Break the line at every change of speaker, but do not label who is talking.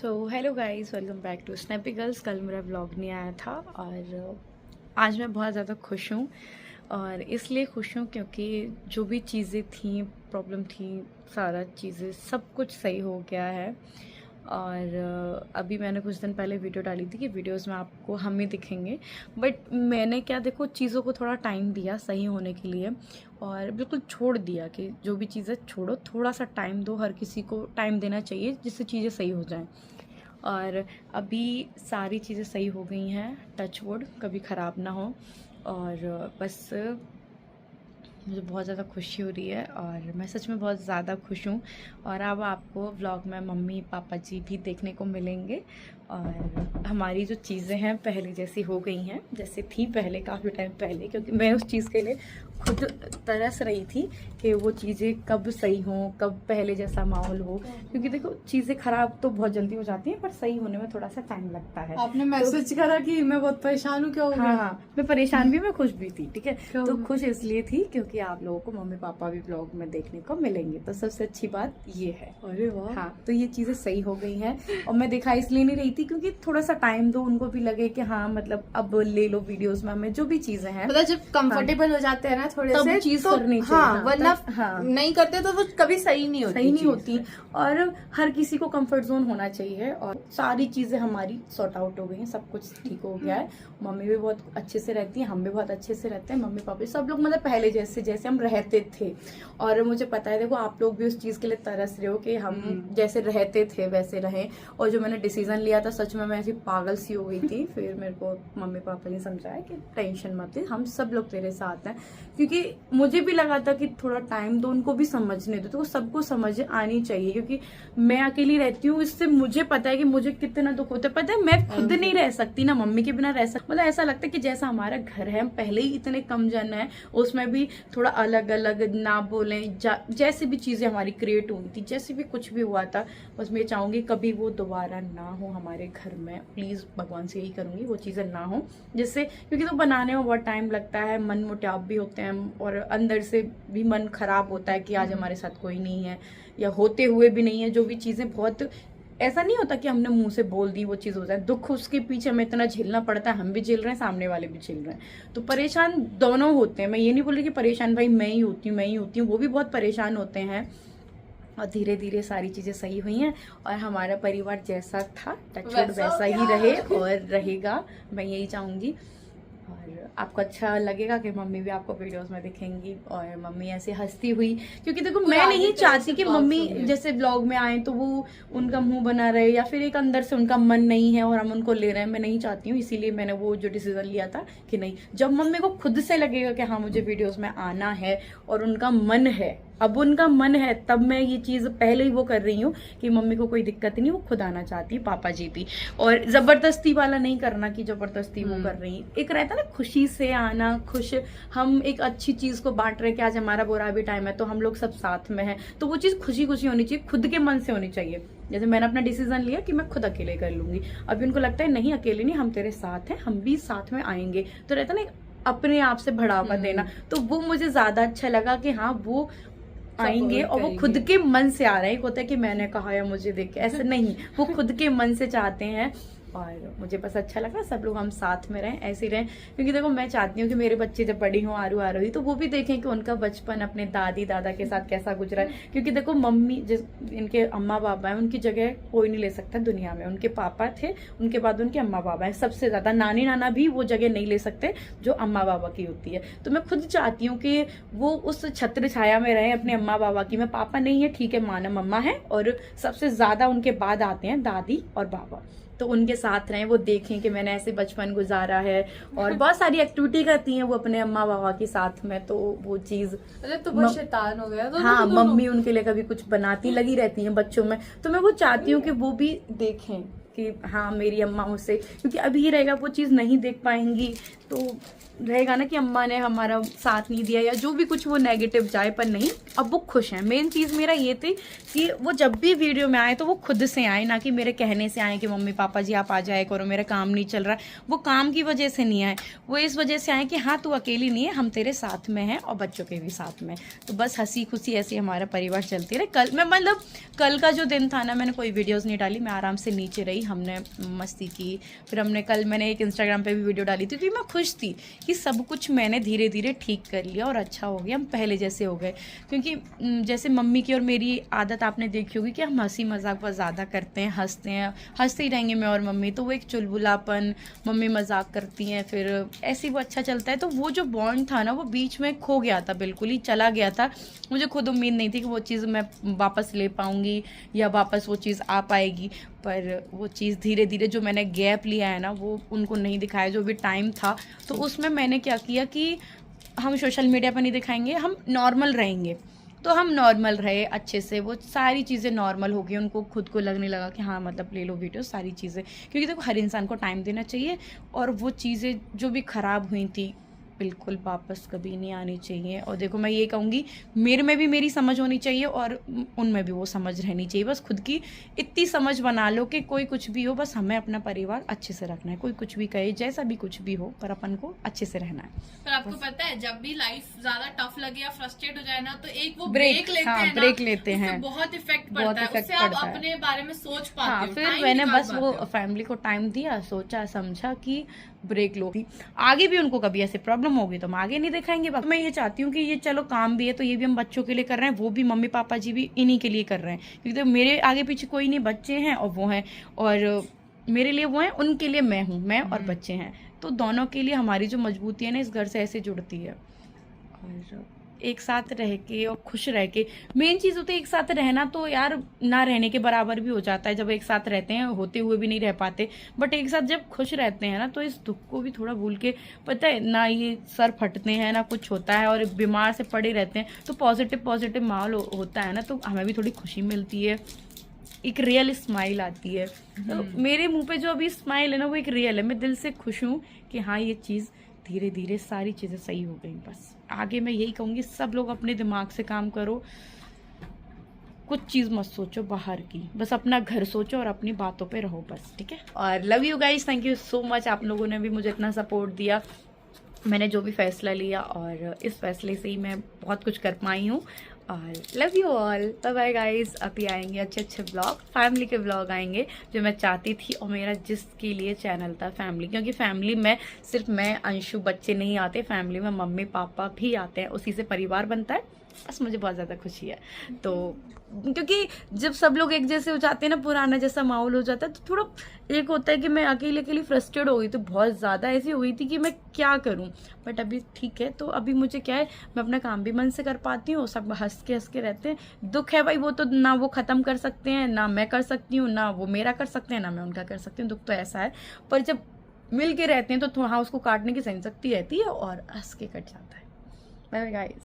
तो hello guys, welcome back to Snappy Girls. कल मेरा व्लॉग नहीं आया था और आज मैं बहुत ज़्यादा खुश हूँ। और इसलिए खुश हूँ क्योंकि जो भी चीज़ें थी, प्रॉब्लम थी, सारा चीज़ें सब कुछ सही हो गया है। और अभी मैंने कुछ दिन पहले वीडियो डाली थी कि वीडियोस में आपको हम ही दिखेंगे, बट मैंने क्या देखो चीज़ों को थोड़ा टाइम दिया सही होने के लिए और बिल्कुल छोड़ दिया कि जो भी चीज़ें छोड़ो, थोड़ा सा टाइम दो। हर किसी को टाइम देना चाहिए जिससे चीज़ें सही हो जाएं। और अभी सारी चीज़ें सही हो गई हैं, टच वुड, कभी ख़राब ना हो। और बस मुझे बहुत ज़्यादा खुशी हो रही है और मैं सच में बहुत ज़्यादा खुश हूँ। और अब आपको व्लॉग में मम्मी पापा जी भी देखने को मिलेंगे और हमारी जो चीज़ें हैं पहले जैसी हो गई हैं, जैसे थी पहले काफ़ी टाइम पहले, क्योंकि मैं उस चीज़ के लिए खुद तरस रही थी कि वो चीज़ें कब सही हों, कब पहले जैसा माहौल हो। क्योंकि देखो चीज़ें ख़राब तो बहुत जल्दी हो जाती हैं पर सही होने में थोड़ा सा टाइम लगता है।
आपने मैसेज करा कि मैं बहुत परेशान हूँ, क्या हो गया?
हाँ, मैं परेशान भी, मैं खुश भी थी। ठीक है, तो खुश इसलिए थी क्योंकि आप लोगों को मम्मी पापा भी ब्लॉग में देखने को मिलेंगे, तो सबसे अच्छी बात ये है।
अरे वाह।
हाँ, तो ये चीजें सही हो गई हैं और मैं दिखा इसलिए नहीं रही थी क्योंकि थोड़ा सा टाइम दो, उनको भी लगे कि हाँ मतलब अब ले लो वीडियोस में हमें जो भी चीजें हैं,
मतलब जब कंफर्टेबल हो जाते हैं ना थोड़े
तब
से
चीज
तो
करनी चाहिए।
हाँ, वरना
हाँ,
नहीं करते तो वो कभी सही नहीं होती।
सही नहीं होती। और हर किसी को कंफर्ट जोन होना चाहिए और सारी चीजें हमारी सॉर्ट आउट हो गई हैं, सब कुछ ठीक हो गया है। मम्मी भी बहुत अच्छे से रहती है, हम भी बहुत अच्छे से रहते हैं, मम्मी पापा सब लोग मतलब पहले जैसे जैसे हम रहते थे। और मुझे पता है, देखो आप लोग भी उस चीज के लिए तरस रहे हो कि हम जैसे रहते थे वैसे रहें। और जो मैंने डिसीजन लिया था सच में मैं ऐसी पागल सी हो गई थी। फिर मेरे को मम्मी पापा ने समझाया कि टेंशन मत ले, हम सब लोग तेरे साथ हैं। क्योंकि मुझे भी लगा था कि थोड़ा टाइम दो, उनको भी समझने दो, तो सबको समझ आनी चाहिए। क्योंकि मैं अकेली रहती हूँ, इससे मुझे पता है कि मुझे कितना दुख होता है। पता है मैं खुद नहीं रह सकती ना, मम्मी के बिना रह सकती। मतलब ऐसा लगता है कि जैसा हमारा घर है, हम पहले ही इतने कम जन है, उसमें भी थोड़ा अलग अलग ना बोले, जैसे भी चीजें हमारी क्रिएट हुई थी, जैसे भी कुछ भी हुआ था, बस मैं चाहूंगी कभी वो दोबारा ना हो हमारे घर में। प्लीज भगवान से यही करूंगी वो चीजें ना हो, जिससे क्योंकि तो बनाने में बहुत टाइम लगता है, मन मुटाव भी होते हैं और अंदर से भी मन खराब होता है कि आज हमारे साथ कोई नहीं है या होते हुए भी नहीं है। जो भी चीजें बहुत ऐसा नहीं होता कि हमने मुंह से बोल दी वो चीज हो जाए, दुख उसके पीछे हमें इतना झेलना पड़ता है, हम भी झेल रहे हैं, सामने वाले भी झेल रहे हैं, तो परेशान दोनों होते हैं। मैं ये नहीं बोल रही कि परेशान भाई मैं ही होती हूँ, वो भी बहुत परेशान होते हैं। और धीरे धीरे सारी चीजें सही हुई हैं और हमारा परिवार जैसा था टचवुड वैसा ही रहे और रहेगा, मैं यही चाहूंगी। और आपको अच्छा लगेगा कि मम्मी भी आपको वीडियोस में दिखेंगी और मम्मी ऐसे हंसती हुई। क्योंकि देखो मैं नहीं चाहती कि मम्मी जैसे ब्लॉग में आए तो वो उनका मुंह बना रहे या फिर एक अंदर से उनका मन नहीं है और हम उनको ले रहे हैं, मैं नहीं चाहती हूँ। इसीलिए मैंने वो जो डिसीजन लिया था कि नहीं, जब मम्मी को खुद से लगेगा कि हाँ मुझे वीडियोस में आना है और उनका मन है, अब उनका मन है, तब मैं ये चीज पहले ही वो कर रही हूँ कि मम्मी को कोई दिक्कत नहीं, वो खुद आना चाहती है, पापा जी भी। और जबरदस्ती वाला नहीं करना कि जबरदस्ती वो कर रही, एक रहता ना खुशी से आना, खुश हम एक अच्छी चीज को बांट रहे कि आज हमारा बुरा भी टाइम है तो हम लोग सब साथ में हैं, तो वो चीज खुशी खुशी होनी चाहिए, खुद के मन से होनी चाहिए। जैसे मैंने अपना डिसीजन लिया कि मैं खुद अकेले कर लूंगी, अभी उनको लगता है नहीं अकेले नहीं, हम तेरे साथ हैं, हम भी साथ में आएंगे, तो रहता ना अपने आप से बढ़ावा देना, तो वो मुझे ज्यादा अच्छा लगा कि हाँ वो आएंगे और वो खुद के मन से आ रहे हैं। एक होता है कि मैंने कहा या मुझे देख के, ऐसे नहीं, वो खुद के मन से चाहते हैं। और मुझे बस अच्छा लगा सब लोग हम साथ में रहें, ऐसे रहें। क्योंकि देखो मैं चाहती हूँ कि मेरे बच्चे जब बड़ी हों, आरू आरोही, तो वो भी देखें कि उनका बचपन अपने दादी दादा के साथ कैसा गुजरा है। क्योंकि देखो मम्मी जिस इनके अम्मा बाबा है, उनकी जगह कोई नहीं ले सकता दुनिया में। उनके पापा थे, उनके बाद उनके अम्मा बाबा है, सबसे ज्यादा नानी नाना भी वो जगह नहीं ले सकते जो अम्मा बाबा की होती है। तो मैं खुद चाहती हूँ कि वो उस छत्र छाया में रहे अपने अम्मा बाबा की। मैं पापा नहीं है ठीक है, माना मम्मा है, और सबसे ज्यादा उनके बाद आते हैं दादी और बाबा, तो उनके साथ रहें, वो देखें कि मैंने ऐसे बचपन गुजारा है। और बहुत सारी एक्टिविटी करती हैं वो अपने अम्मा बाबा के साथ में, तो वो चीज
तो बहुत शैतान हो गया तो
हाँ, मम्मी उनके लिए कभी कुछ बनाती लगी रहती हैं बच्चों में, तो मैं वो चाहती हूँ कि वो भी देखें कि हाँ मेरी अम्मा मुझसे, क्योंकि अभी रहेगा वो चीज़ नहीं देख पाएंगी तो रहेगा ना कि अम्मा ने हमारा साथ नहीं दिया या जो भी कुछ वो नेगेटिव जाए, पर नहीं अब वो खुश हैं। मेन चीज़ मेरा ये थी कि वो जब भी वीडियो में आए तो वो खुद से आए, ना कि मेरे कहने से आए कि मम्मी पापा जी आप आ जाए करो, मेरा काम नहीं चल रहा। वो काम की वजह से नहीं आए, वो इस वजह से आए कि हाँ तू अकेली नहीं है, हम तेरे साथ में हैं और बच्चों के भी साथ में। तो बस हंसी खुशी ऐसे हमारा परिवार चलती रहे। कल मैं मतलब कल का जो दिन था ना, मैंने कोई वीडियोज़ नहीं डाली, मैं आराम से नीचे रही, हमने मस्ती की। फिर मैंने एक इंस्टाग्राम पे भी वीडियो डाली थी क्योंकि मैं खुश थी कि सब कुछ मैंने धीरे धीरे ठीक कर लिया और अच्छा हो गया, हम पहले जैसे हो गए। क्योंकि जैसे मम्मी की और मेरी आदत आपने देखी होगी कि हम हंसी मजाक बहुत ज़्यादा करते हैं, हंसते ही रहेंगे मैं और मम्मी। तो वो एक चुलबुलापन, मम्मी मजाक करती हैं, फिर ऐसे ही वो अच्छा चलता है। तो वो जो बॉन्ड था ना वो बीच में खो गया था, बिल्कुल ही चला गया था। मुझे खुद उम्मीद नहीं थी कि वो चीज़ मैं वापस ले पाऊँगी या वापस वो चीज़ आ पाएगी, पर वो चीज़ धीरे धीरे जो मैंने गैप लिया है ना वो उनको नहीं दिखाया, जो भी टाइम था। तो उसमें मैंने क्या किया कि हम सोशल मीडिया पर नहीं दिखाएंगे, हम नॉर्मल रहेंगे। तो हम नॉर्मल रहे अच्छे से, वो सारी चीज़ें नॉर्मल हो गई, उनको खुद को लगने लगा कि हाँ मतलब ले लो वीडियो सारी चीज़ें। क्योंकि देखो हर इंसान को टाइम देना चाहिए और वो चीज़ें जो भी ख़राब हुई थी बिल्कुल वापस कभी नहीं आनी चाहिए। और देखो मैं ये कहूँगी मेरे में भी मेरी समझ होनी चाहिए और उनमें भी वो समझ रहनी चाहिए। बस खुद की इतनी समझ बना लो कि कोई कुछ भी हो, बस हमें अपना परिवार अच्छे से रखना है। कोई कुछ भी कहे, जैसा भी कुछ भी हो, पर अपन को अच्छे से रहना है।
पर आपको पता है जब भी लाइफ ज्यादा टफ लगे या फ्रस्ट्रेट हो जाए ना, तो एक वो
ब्रेक
लेते
हाँ,
हैं
ब्रेक
ना,
लेते हैं,
बहुत इफेक्ट
बहुत
पड़ता है,
इफेक्ट
उससे आप
पड़ता है।
अपने बारे में सोच पाते
हाँ,
हो,
फिर
टाइम
मैंने
निकाल
बस
पाते
वो
हो।
फैमिली को टाइम दिया, सोचा समझा कि ब्रेक लो। आगे भी उनको कभी ऐसे प्रॉब्लम होगी तो हम आगे नहीं दिखाएंगे। मैं ये चाहती हूँ कि ये चलो काम भी है तो ये भी हम बच्चों के लिए कर रहे हैं, वो भी मम्मी पापा जी भी इन्हीं के लिए कर रहे हैं। क्योंकि तो मेरे आगे पीछे कोई नहीं, बच्चे हैं और वो हैं, और मेरे लिए वो हैं, उनके लिए मैं हूँ, मैं और बच्चे हैं। तो दोनों के लिए हमारी जो मजबूती है ना इस घर से ऐसे जुड़ती है। और एक साथ रह के और खुश रह के, मेन चीज़ होती है एक साथ रहना तो यार ना रहने के बराबर भी हो जाता है। जब एक साथ रहते हैं होते हुए भी नहीं रह पाते, बट एक साथ जब खुश रहते हैं ना तो इस दुख को भी थोड़ा भूल के, पता है ना, ये सर फटते हैं ना कुछ होता है और बीमार से पड़े रहते हैं, तो पॉजिटिव माहौल होता है ना, तो हमें भी थोड़ी खुशी मिलती है, एक रियल स्माइल आती है। तो मेरे मुंह पे जो अभी स्माइल है ना वो एक रियल है, मैं दिल से खुश हूँ कि हाँ ये चीज़ धीरे धीरे सारी चीज़ें सही हो गई। बस आगे मैं यही कहूँगी सब लोग अपने दिमाग से काम करो, कुछ चीज़ मत सोचो बाहर की, बस अपना घर सोचो और अपनी बातों पे रहो बस, ठीक है। और love you guys, thank you so much, आप लोगों ने भी मुझे इतना सपोर्ट दिया। मैंने जो भी फैसला लिया और इस फैसले से ही मैं बहुत कुछ कर पाई हूँ। और love you all, bye bye guys. अभी आएंगे अच्छे अच्छे ब्लॉग, फैमिली के ब्लॉग आएंगे जो मैं चाहती थी, और मेरा जिसके लिए चैनल था फैमिली, क्योंकि फैमिली में सिर्फ मैं, अंशु, बच्चे नहीं आते, फैमिली में मम्मी पापा भी आते हैं, उसी से परिवार बनता है। बस मुझे बहुत ज़्यादा खुशी है। तो क्योंकि जब सब लोग एक जैसे हो जाते हैं ना, पुराना जैसा माहौल हो जाता है, तो थोड़ा एक होता है कि मैं अकेले फ्रस्ट्रेट हो गई, तो बहुत ज़्यादा ऐसी हुई थी कि मैं क्या करूं। बट अभी ठीक है, तो अभी मुझे क्या है, मैं अपना काम भी मन से कर पाती हूँ, सब हंस के रहते हैं। दुख है भाई वो तो ना वो ख़त्म कर सकते हैं, ना मैं कर सकती हूँ, ना वो मेरा कर सकते हैं, ना मैं उनका कर सकती हूँ। दुख तो ऐसा है, पर जब मिल के रहते हैं तो हाँ उसको काटने की सहन शक्ति रहती है और हंस के कट जाता है। Bye bye guys.